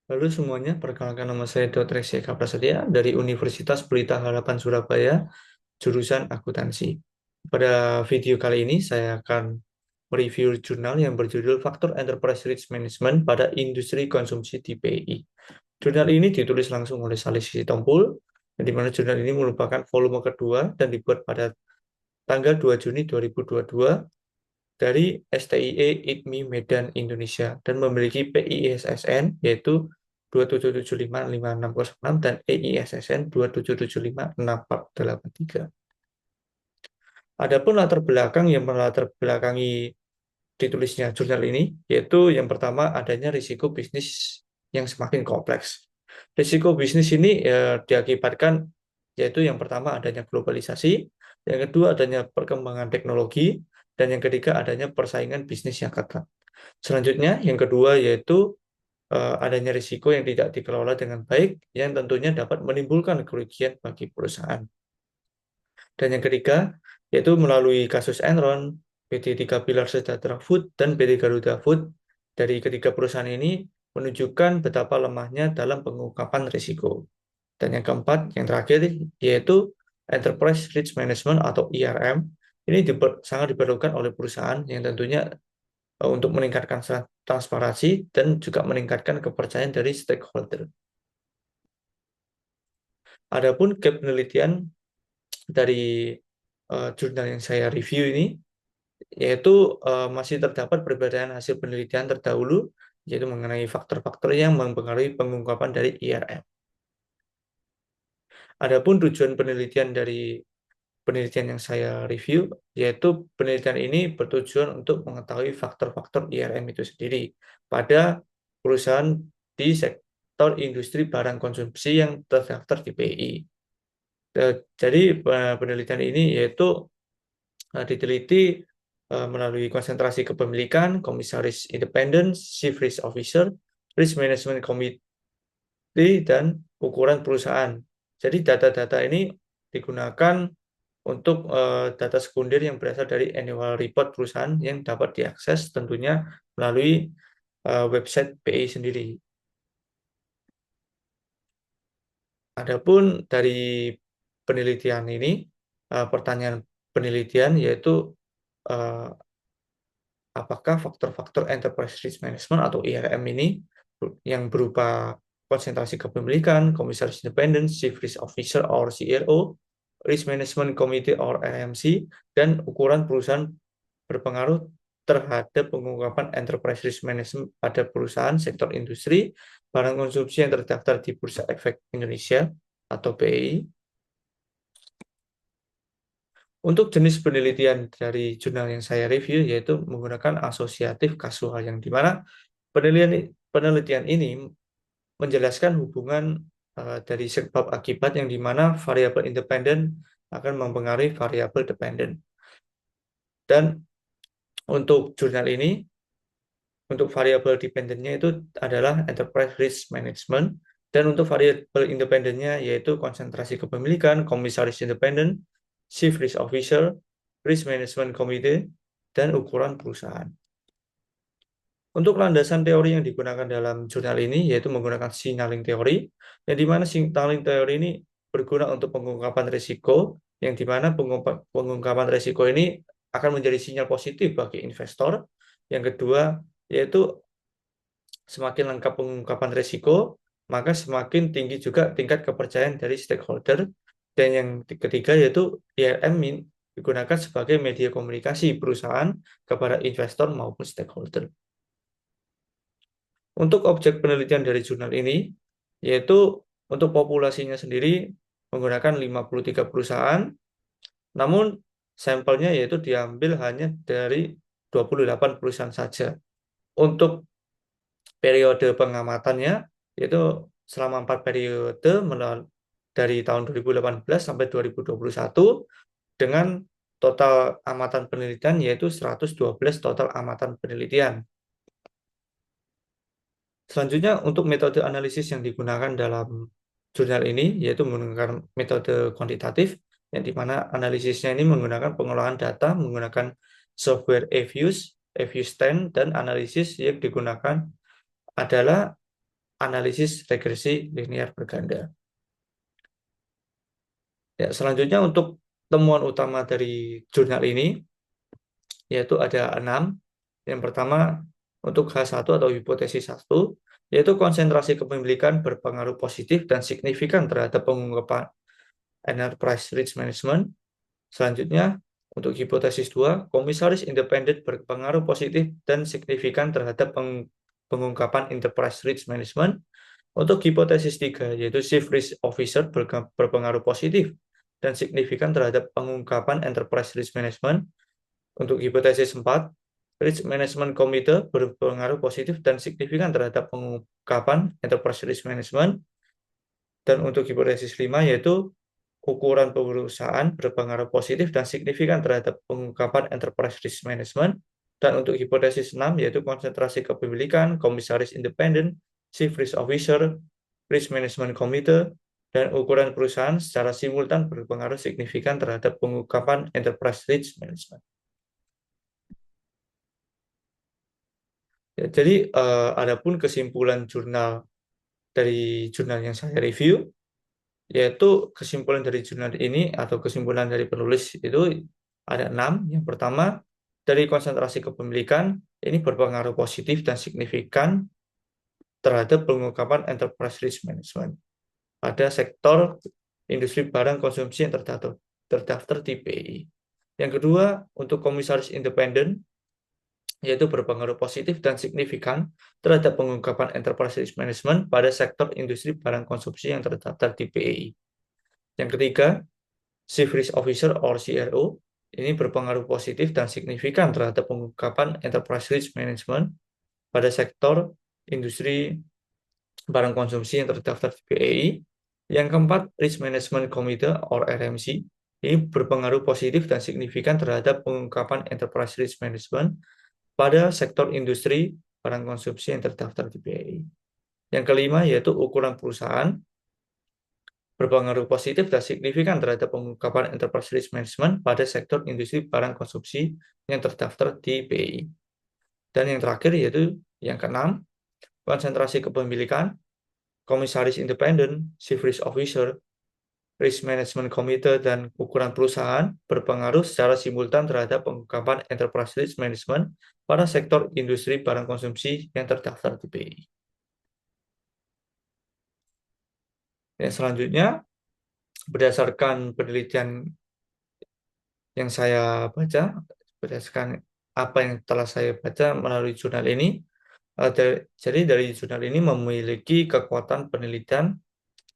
Halo semuanya, perkenalkan nama saya Dr. Eka Prasetya dari Universitas Pelita Harapan Surabaya, jurusan akuntansi. Pada video kali ini saya akan mereview jurnal yang berjudul Faktor Enterprise Risk Management pada Industri Konsumsi di BI. Jurnal ini ditulis langsung oleh Salih Sitompul, di mana jurnal ini merupakan volume kedua dan dibuat pada tanggal 2 Juni 2022 dari STIE IDMI Medan Indonesia dan memiliki PISSN yaitu 277555606 dan EISSN 277568483. Adapun latar belakang yang melatar belakangi ditulisnya jurnal ini yaitu yang pertama adanya risiko bisnis yang semakin kompleks. Risiko bisnis ini diakibatkan yaitu yang pertama adanya globalisasi, yang kedua adanya perkembangan teknologi, dan yang ketiga adanya persaingan bisnis yang ketat. Selanjutnya, yang kedua yaitu adanya risiko yang tidak dikelola dengan baik yang tentunya dapat menimbulkan kerugian bagi perusahaan. Dan yang ketiga yaitu melalui kasus Enron, PT Tiga Pilar Sejahtera Food, dan PT Garuda Food. Dari ketiga perusahaan ini menunjukkan betapa lemahnya dalam pengungkapan risiko. Dan yang keempat, yang terakhir, yaitu Enterprise Risk Management atau ERM. Ini sangat diperlukan oleh perusahaan yang tentunya untuk meningkatkan transparansi dan juga meningkatkan kepercayaan dari stakeholder. Adapun gap penelitian dari jurnal yang saya review ini, yaitu masih terdapat perbedaan hasil penelitian terdahulu, yaitu mengenai faktor-faktor yang mempengaruhi pengungkapan dari IRM. Adapun tujuan penelitian dari penelitian yang saya review, yaitu penelitian ini bertujuan untuk mengetahui faktor-faktor IRM itu sendiri pada perusahaan di sektor industri barang konsumsi yang terdaftar di BI. Jadi penelitian ini yaitu diteliti melalui konsentrasi kepemilikan, komisaris independen, chief risk officer, risk management committee, dan ukuran perusahaan. Jadi data-data ini digunakan untuk data sekunder yang berasal dari annual report perusahaan yang dapat diakses tentunya melalui website BI sendiri. Adapun dari penelitian ini, pertanyaan penelitian yaitu eh, apakah faktor-faktor enterprise risk management atau IRM ini yang berupa konsentrasi kepemilikan, komisaris independen, chief risk officer or CRO, risk management committee or RMC, dan ukuran perusahaan berpengaruh terhadap pengungkapan enterprise risk management pada perusahaan sektor industri barang konsumsi yang terdaftar di Bursa Efek Indonesia atau BI. Untuk jenis penelitian dari jurnal yang saya review yaitu menggunakan asosiatif kasual yang dimana penelitian ini menjelaskan hubungan dari sebab akibat yang dimana variabel independen akan mempengaruhi variabel dependen. Dan untuk jurnal ini, untuk variabel dependennya itu adalah enterprise risk management, dan untuk variabel independennya yaitu konsentrasi kepemilikan, komisaris independen, chief risk officer, risk management committee, dan ukuran perusahaan. Untuk landasan teori yang digunakan dalam jurnal ini yaitu menggunakan signaling teori, yang dimana signaling teori ini berguna untuk pengungkapan risiko, yang dimana pengungkapan risiko ini akan menjadi sinyal positif bagi investor. Yang kedua yaitu semakin lengkap pengungkapan risiko, maka semakin tinggi juga tingkat kepercayaan dari stakeholder. Dan yang ketiga yaitu IRM digunakan sebagai media komunikasi perusahaan kepada investor maupun stakeholder. Untuk objek penelitian dari jurnal ini, yaitu untuk populasinya sendiri menggunakan 53 perusahaan, namun sampelnya yaitu diambil hanya dari 28 perusahaan saja. Untuk periode pengamatannya, yaitu selama 4 periode dari tahun 2018 sampai 2021, dengan total amatan penelitian yaitu 112 total amatan penelitian. Selanjutnya, untuk metode analisis yang digunakan dalam jurnal ini, yaitu menggunakan metode kuantitatif, yang dimana analisisnya ini menggunakan pengolahan data, menggunakan software eViews, eViews 10, dan analisis yang digunakan adalah analisis regresi linear berganda. Ya, selanjutnya untuk temuan utama dari jurnal ini yaitu ada 6. Yang pertama untuk H1 atau hipotesis 1 yaitu konsentrasi kepemilikan berpengaruh positif dan signifikan terhadap pengungkapan enterprise risk management. Selanjutnya, untuk hipotesis 2, komisaris independen berpengaruh positif dan signifikan terhadap pengungkapan enterprise risk management. Untuk hipotesis 3, yaitu chief risk officer berpengaruh positif dan signifikan terhadap pengungkapan enterprise risk management. Untuk hipotesis 4, risk management committee berpengaruh positif dan signifikan terhadap pengungkapan enterprise risk management. Dan untuk hipotesis 5 yaitu ukuran perusahaan berpengaruh positif dan signifikan terhadap pengungkapan enterprise risk management. Dan untuk hipotesis 6 yaitu konsentrasi kepemilikan, komisaris independen, chief risk officer, risk management committee, dan ukuran perusahaan secara simultan berpengaruh signifikan terhadap pengungkapan enterprise risk management. Ya, jadi adapun kesimpulan dari jurnal yang saya review, yaitu kesimpulan dari jurnal ini atau kesimpulan dari penulis itu ada 6. Yang pertama, dari konsentrasi kepemilikan ini berpengaruh positif dan signifikan terhadap pengungkapan enterprise risk management pada sektor industri barang konsumsi yang terdaftar di BI. Yang kedua, untuk komisaris independen yaitu berpengaruh positif dan signifikan terhadap pengungkapan enterprise risk management pada sektor industri barang konsumsi yang terdaftar di BI. Yang ketiga, Chief Risk Officer or CRO ini berpengaruh positif dan signifikan terhadap pengungkapan enterprise risk management pada sektor industri barang konsumsi yang terdaftar di BEI. Yang keempat, Risk Management Committee or RMC ini berpengaruh positif dan signifikan terhadap pengungkapan enterprise risk management pada sektor industri barang konsumsi yang terdaftar di BEI. Yang kelima yaitu ukuran perusahaan berpengaruh positif dan signifikan terhadap pengungkapan enterprise risk management pada sektor industri barang konsumsi yang terdaftar di BI. Dan yang terakhir yaitu yang keenam, konsentrasi kepemilikan, komisaris independen, chief risk officer, risk management committee, dan ukuran perusahaan berpengaruh secara simultan terhadap pengungkapan enterprise risk management pada sektor industri barang konsumsi yang terdaftar di BI. Dan selanjutnya, berdasarkan penelitian yang saya baca, berdasarkan apa yang telah saya baca melalui jurnal ini, jadi dari jurnal ini memiliki kekuatan penelitian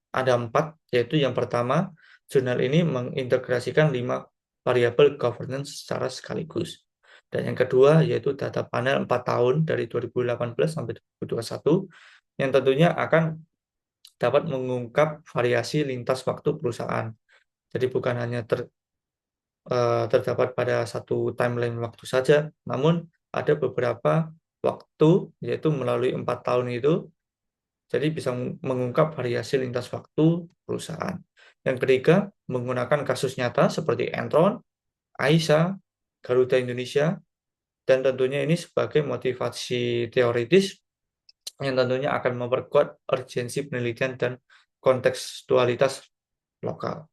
ada 4, yaitu yang pertama, jurnal ini mengintegrasikan 5 variabel governance secara sekaligus. Dan yang kedua, yaitu data panel 4 tahun dari 2018 sampai 2021, yang tentunya akan dapat mengungkap variasi lintas waktu perusahaan. Jadi bukan hanya terdapat pada satu timeline waktu saja, namun ada beberapa waktu, yaitu melalui 4 tahun itu, jadi bisa mengungkap variasi lintas waktu perusahaan. Yang ketiga, menggunakan kasus nyata seperti Enron, Aisyah, Garuda Indonesia, dan tentunya ini sebagai motivasi teoritis yang tentunya akan memperkuat urgensi penelitian dan kontekstualitas lokal.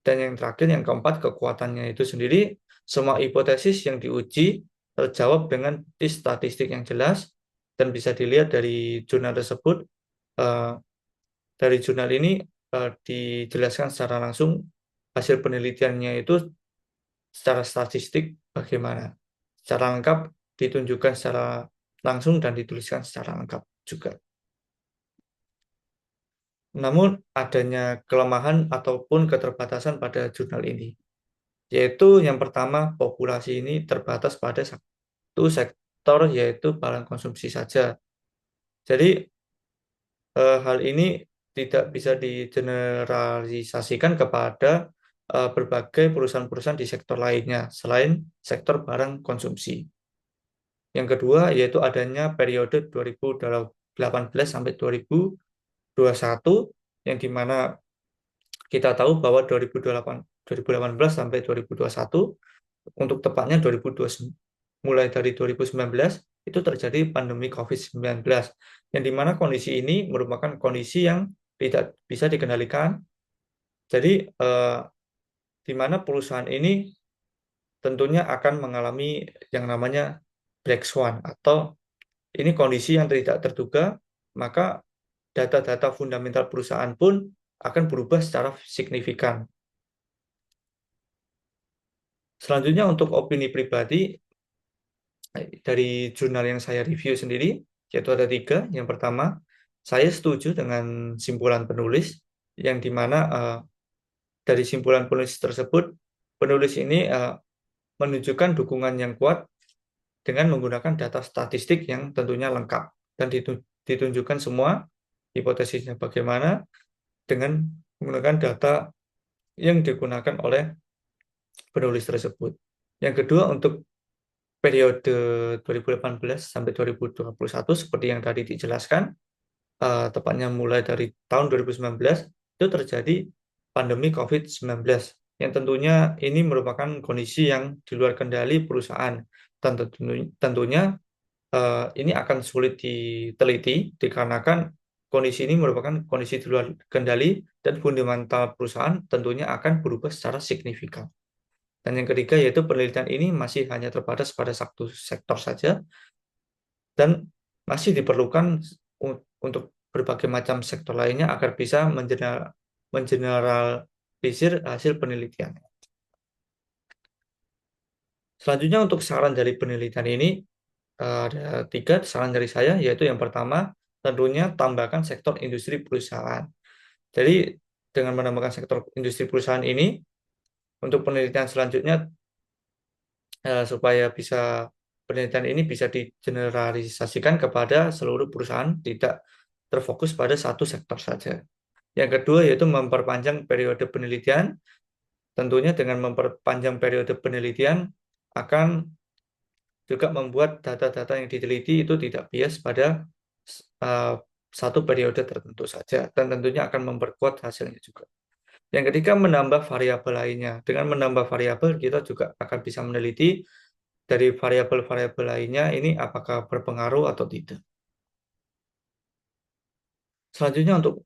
Dan yang terakhir, yang keempat, kekuatannya itu sendiri, semua hipotesis yang diuji terjawab dengan bukti statistik yang jelas, dan bisa dilihat dari jurnal tersebut. Dari jurnal ini dijelaskan secara langsung hasil penelitiannya itu secara statistik bagaimana. Secara lengkap ditunjukkan secara langsung dan dituliskan secara lengkap juga. Namun adanya kelemahan ataupun keterbatasan pada jurnal ini, yaitu yang pertama, populasi ini terbatas pada satu sektor, yaitu barang konsumsi saja. Jadi hal ini tidak bisa digeneralisasikan kepada berbagai perusahaan-perusahaan di sektor lainnya selain sektor barang konsumsi. Yang kedua yaitu adanya periode 2018 sampai 2021, yang dimana kita tahu bahwa 2018 sampai 2021, untuk tepatnya mulai dari 2019, itu terjadi pandemi COVID-19, yang dimana kondisi ini merupakan kondisi yang tidak bisa dikendalikan. Jadi, di mana perusahaan ini tentunya akan mengalami yang namanya black swan, atau ini kondisi yang tidak terduga, maka data-data fundamental perusahaan pun akan berubah secara signifikan. Selanjutnya untuk opini pribadi, dari jurnal yang saya review sendiri, yaitu ada 3. Yang pertama, saya setuju dengan simpulan penulis, yang dimana dari simpulan penulis tersebut, penulis ini menunjukkan dukungan yang kuat dengan menggunakan data statistik yang tentunya lengkap, dan ditunjukkan semua hipotesisnya bagaimana dengan menggunakan data yang digunakan oleh penulis tersebut. Yang kedua, untuk periode 2018 sampai 2021 seperti yang tadi dijelaskan, tepatnya mulai dari tahun 2019 itu terjadi pandemi COVID-19, yang tentunya ini merupakan kondisi yang di luar kendali perusahaan, dan tentunya ini akan sulit diteliti dikarenakan kondisi ini merupakan kondisi di luar kendali dan fundamental perusahaan tentunya akan berubah secara signifikan. Dan yang ketiga, yaitu penelitian ini masih hanya terbatas pada satu sektor saja, dan masih diperlukan untuk berbagai macam sektor lainnya agar bisa mengeneralisir hasil penelitian. Selanjutnya, untuk saran dari penelitian ini, ada 3 saran dari saya, yaitu yang pertama, tentunya tambahkan sektor industri perusahaan. Jadi, dengan menambahkan sektor industri perusahaan ini, untuk penelitian selanjutnya, supaya penelitian ini bisa digeneralisasikan kepada seluruh perusahaan, tidak terfokus pada satu sektor saja. Yang kedua, yaitu memperpanjang periode penelitian. Tentunya dengan memperpanjang periode penelitian akan juga membuat data-data yang diteliti itu tidak bias pada satu periode tertentu saja, dan tentunya akan memperkuat hasilnya juga. Yang ketiga, menambah variabel lainnya. Dengan menambah variabel, kita juga akan bisa meneliti dari variabel-variabel lainnya ini apakah berpengaruh atau tidak. Selanjutnya, untuk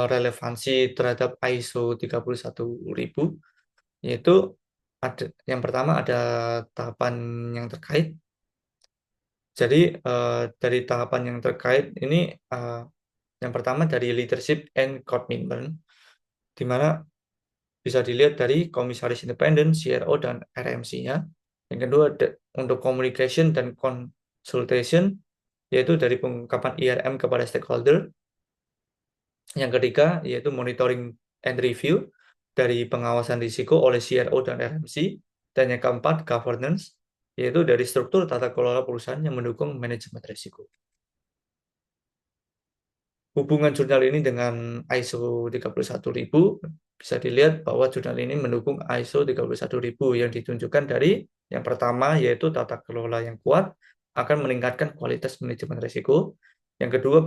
relevansi terhadap ISO 31000, yaitu yang pertama ada tahapan yang terkait. Jadi dari tahapan yang terkait ini, yang pertama dari leadership and commitment, di mana bisa dilihat dari komisaris independen, CRO, dan RMC-nya. Yang kedua, untuk communication dan consultation, yaitu dari pengungkapan IRM kepada stakeholder. Yang ketiga, yaitu monitoring and review, dari pengawasan risiko oleh CRO dan RMC. Dan yang keempat, governance, yaitu dari struktur tata kelola perusahaan yang mendukung manajemen risiko. Hubungan jurnal ini dengan ISO 31000 bisa dilihat bahwa jurnal ini mendukung ISO 31000 yang ditunjukkan dari yang pertama, yaitu tata kelola yang kuat akan meningkatkan kualitas manajemen risiko. Yang kedua,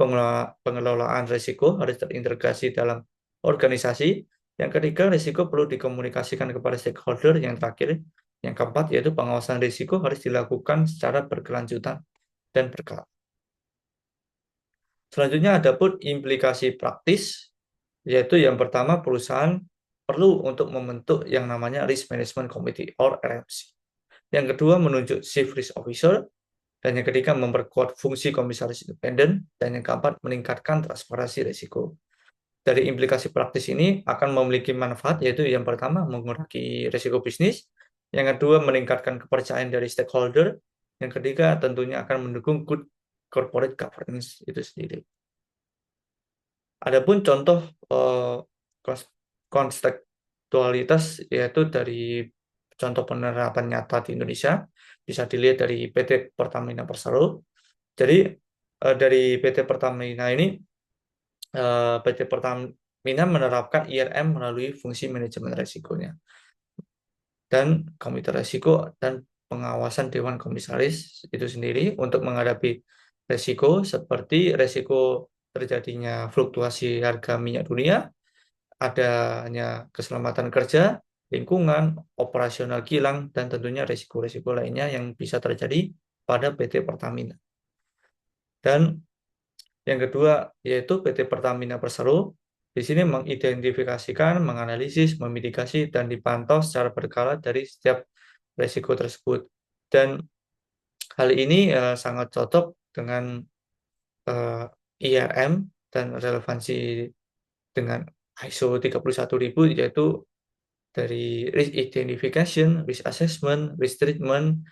pengelolaan risiko harus terintegrasi dalam organisasi. Yang ketiga, risiko perlu dikomunikasikan kepada stakeholder. Yang terakhir, yang keempat, yaitu pengawasan risiko harus dilakukan secara berkelanjutan dan berkala. Selanjutnya ada pun implikasi praktis, yaitu yang pertama, perusahaan perlu untuk membentuk yang namanya Risk Management Committee or RMC. Yang kedua, menunjuk Chief Risk Officer. Dan yang ketiga, memperkuat fungsi komisaris independen. Dan yang keempat, meningkatkan transparansi risiko. Dari implikasi praktis ini akan memiliki manfaat, yaitu yang pertama, mengurangi risiko bisnis. Yang kedua, meningkatkan kepercayaan dari stakeholder. Yang ketiga, tentunya akan mendukung good corporate governance itu sendiri. Adapun contoh kontekstualitas, yaitu dari contoh penerapan nyata di Indonesia, bisa dilihat dari PT Pertamina Persero. Jadi dari PT Pertamina ini, PT Pertamina menerapkan IRM melalui fungsi manajemen risikonya, dan komite risiko dan pengawasan Dewan Komisaris itu sendiri untuk menghadapi risiko seperti risiko terjadinya fluktuasi harga minyak dunia, adanya keselamatan kerja, lingkungan, operasional kilang, dan tentunya risiko-risiko lainnya yang bisa terjadi pada PT Pertamina. Dan yang kedua yaitu PT Pertamina Persero. Di sini mengidentifikasikan, menganalisis, memitigasi, dan dipantau secara berkala dari setiap resiko tersebut. Dan hal ini sangat cocok dengan IRM dan relevansi dengan ISO 31000, yaitu dari risk identification, risk assessment, risk treatment,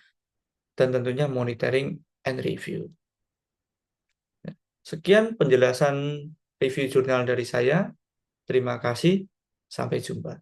dan tentunya monitoring and review. Sekian penjelasan review jurnal dari saya. Terima kasih. Sampai jumpa.